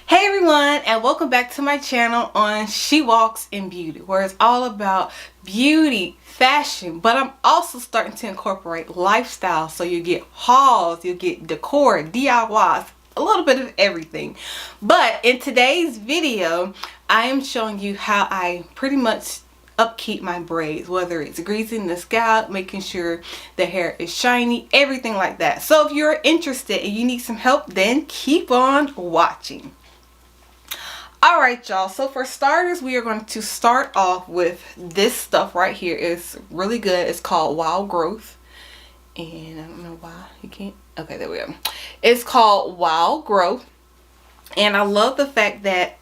Hey everyone, and welcome back to my channel on She Walks in Beauty, where it's all about beauty, fashion, but I'm also starting to incorporate lifestyle. So you get hauls, you get decor, DIYs, a little bit of everything. But in today's video, I am showing you how I pretty much upkeep my braids, whether it's greasing the scalp, making sure the hair is shiny, everything like that. So if you're interested and you need some help, then keep on watching. Alright y'all, so for starters, we are going to start off with this stuff right here. It's really good. It's called Wild Growth. And I don't know why you can't. Okay, there we go. It's called Wild Growth. And I love the fact that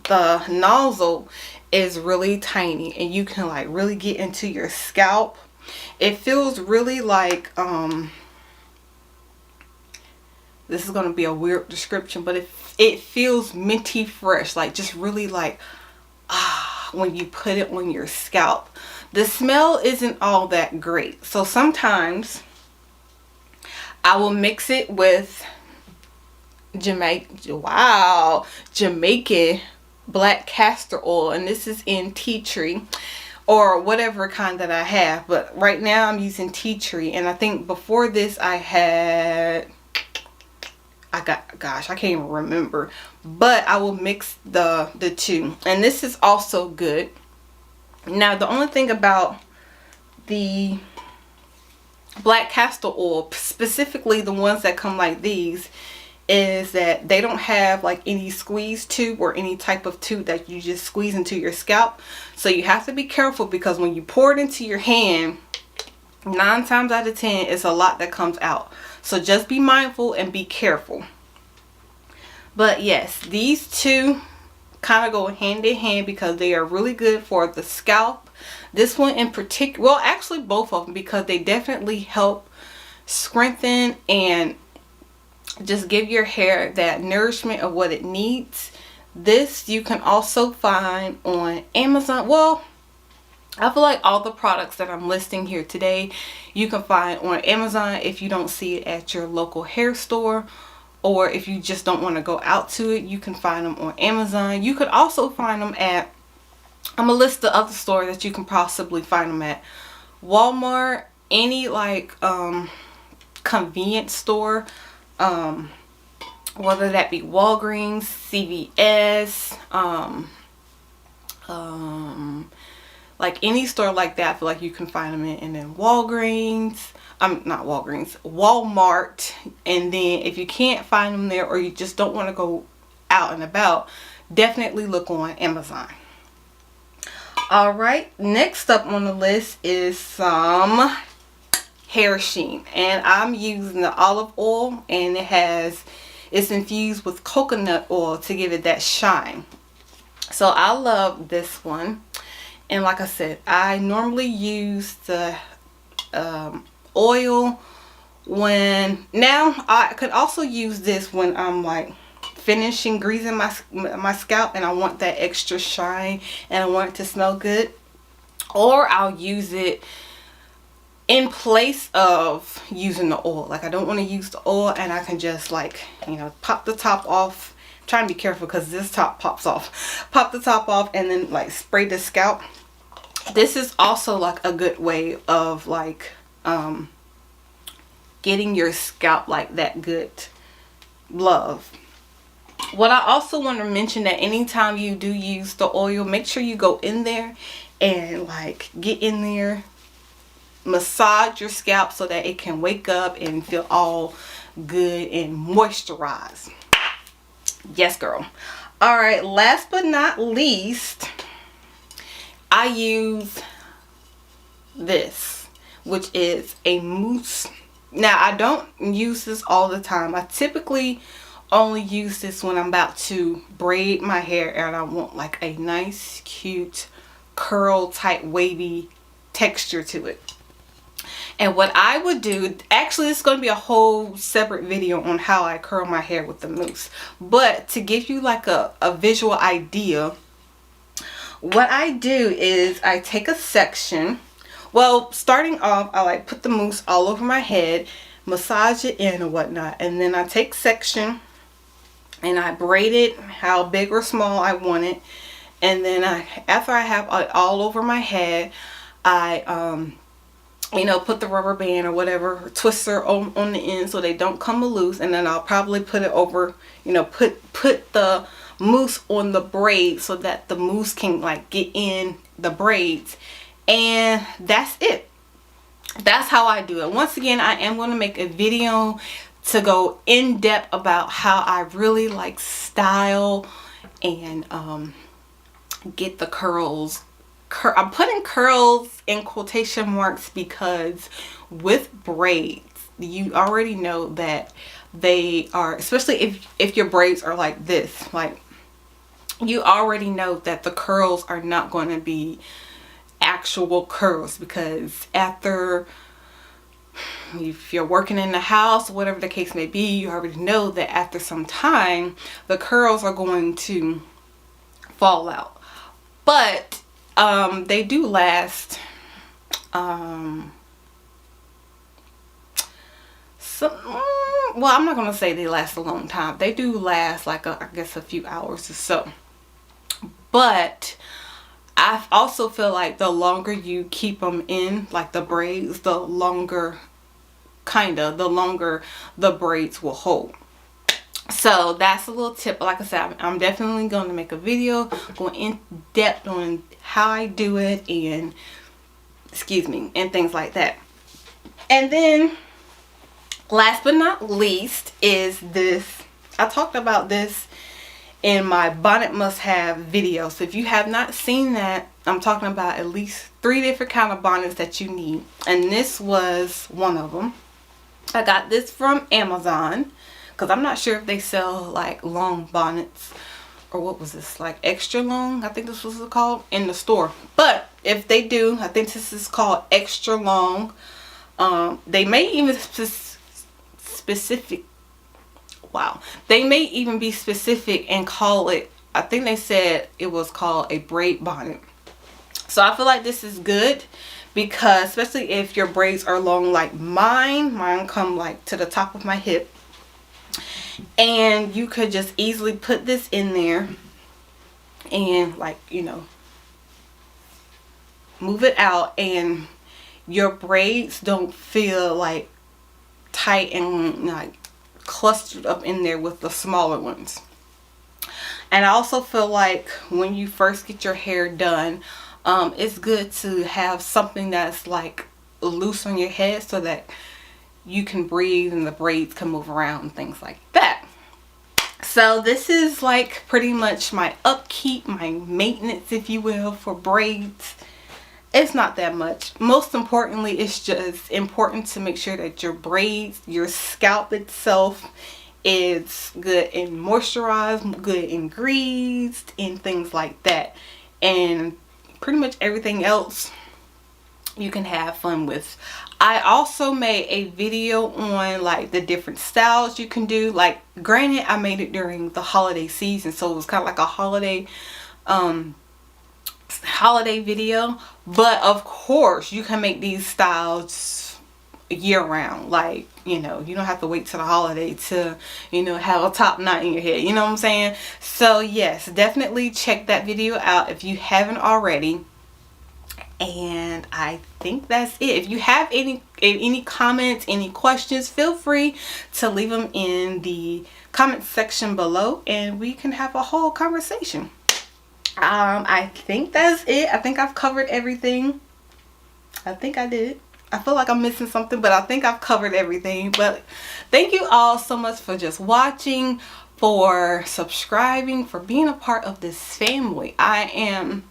the nozzle is really tiny and you can like really get into your scalp. It feels really like this is going to be a weird description, but it feels minty fresh, like just really like when you put it on your scalp. The smell isn't all that great, so sometimes I will mix it with Jamaican black castor oil, and this is in tea tree or whatever kind that I have, but right now I'm using tea tree. And I think before this I had, gosh, I can't even remember, but I will mix the two, and this is also good. Now the only thing about the black castor oil, specifically the ones that come like these, is that they don't have like any squeeze tube or any type of tube that you just squeeze into your scalp. So you have to be careful, because when you pour it into your hand, 9 times out of 10 it's a lot that comes out. So just be mindful and be careful. But yes, these two kind of go hand in hand because they are really good for the scalp. This one in particular, well actually both of them, because they definitely help strengthen and just give your hair that nourishment of what it needs. This you can also find on Amazon. Well, I feel like all the products that I'm listing here today you can find on Amazon if you don't see it at your local hair store, or if you just don't want to go out to it, you can find them on Amazon. You could also find them at, I'm gonna list the other store that you can possibly find them at: Walmart, any like convenience store, whether that be Walgreens, CVS, like any store like that. I feel like you can find them in. And then Walgreens, not Walgreens, Walmart. And then if you can't find them there, or you just don't want to go out and about, definitely look on Amazon. Alright, next up on the list is some hair Sheen, and I'm using the olive oil, and it's infused with coconut oil to give it that shine. So I love this one. And like I said, I normally use the oil now I could also use this when I'm like finishing greasing my scalp and I want that extra shine and I want it to smell good. Or I'll use it in place of using the oil. Like I don't want to use the oil, and I can just like, you know, pop the top off. I'm trying to be careful because this top pops off. Pop the top off and then like spray the scalp. This is also like a good way of like getting your scalp like that good love. What I also want to mention, that anytime you do use the oil, make sure you go in there and like get in there, massage your scalp so that it can wake up and feel all good and moisturized. Yes girl. Alright, last but not least, I use this, which is a mousse. Now I don't use this all the time. I typically only use this when I'm about to braid my hair and I want like a nice cute curl type wavy texture to it. And what I would do, actually this is going to be a whole separate video on how I curl my hair with the mousse, but to give you like a visual idea, what I do is I take a section. Well, starting off, I like put the mousse all over my head, massage it in and whatnot, and then I take section and I braid it how big or small I want it. And then after I have it all over my head, I you know, put the rubber band or whatever twister on the end so they don't come loose, and then I'll probably put it over, you know, put the mousse on the braid so that the mousse can like get in the braids. And that's it. That's how I do it. Once again, I am going to make a video to go in depth about how I really like style and get the curls. I'm putting curls in quotation marks because with braids, you already know that they are, especially if your braids are like this, like you already know that the curls are not going to be actual curls, because after, if you're working in the house, whatever the case may be, you already know that after some time the curls are going to fall out. But they do last well, I'm not gonna say they last a long time. They do last like I guess a few hours or so. But I also feel like the longer you keep them in, like the braids, the longer the braids will hold. So that's a little tip. Like I said, I'm definitely going to make a video going in depth on how I do it, and excuse me, and things like that. And then last but not least is this. I talked about this in my bonnet must-have video. So if you have not seen that, I'm talking about at least 3 different kind of bonnets that you need, and this was one of them. I got this from Amazon because I'm not sure if they sell like long bonnets, or what was this, like extra long, I think this was called, in the store. But if they do, I think this is called extra long. They may even specific, wow, they may even be specific and call it, I think they said it was called a braid bonnet. So I feel like this is good, because especially if your braids are long like mine come like to the top of my hip, and you could just easily put this in there and, like, you know, move it out, and your braids don't feel like tight and like clustered up in there with the smaller ones. And I also feel like when you first get your hair done, it's good to have something that's like loose on your head so that you can breathe and the braids can move around and things like that. So this is like pretty much my upkeep, my maintenance, if you will, for braids. It's not that much. Most importantly, it's just important to make sure that your braids, your scalp itself, is good and moisturized, good and greased, and things like that. And pretty much everything else you can have fun with. I also made a video on like the different styles you can do. Like, granted, I made it during the holiday season, so it was kind of like a holiday video. But of course, you can make these styles year round. Like, you know, you don't have to wait till the holiday to, you know, have a top knot in your head. You know what I'm saying? So yes, definitely check that video out if you haven't already. And I think that's it. If you have any comments, any questions, feel free to leave them in the comment section below, and we can have a whole conversation. I think that's it. I think I've covered everything. I think I did. I feel like I'm missing something, but I think I've covered everything. But thank you all so much for just watching, for subscribing, for being a part of this family. I am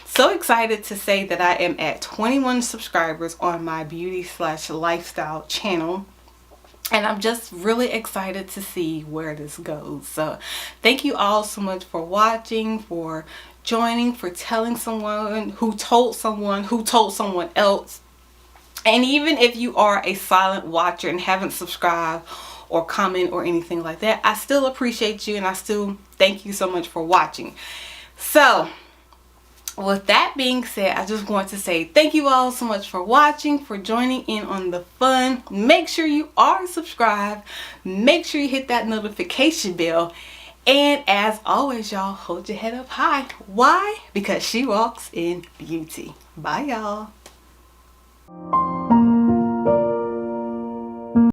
so excited to say that I am at 21 subscribers on my beauty/lifestyle channel, and I'm just really excited to see where this goes. So thank you all so much for watching, for joining, for telling someone who told someone who told someone else. And even if you are a silent watcher and haven't subscribed or comment or anything like that, I still appreciate you, and I still thank you so much for watching. So with that being said, I just want to say thank you all so much for watching, for joining in on the fun. Make sure you are subscribed. Make sure you hit that notification bell. And as always, y'all, hold your head up high. Why? Because she walks in beauty. Bye, y'all.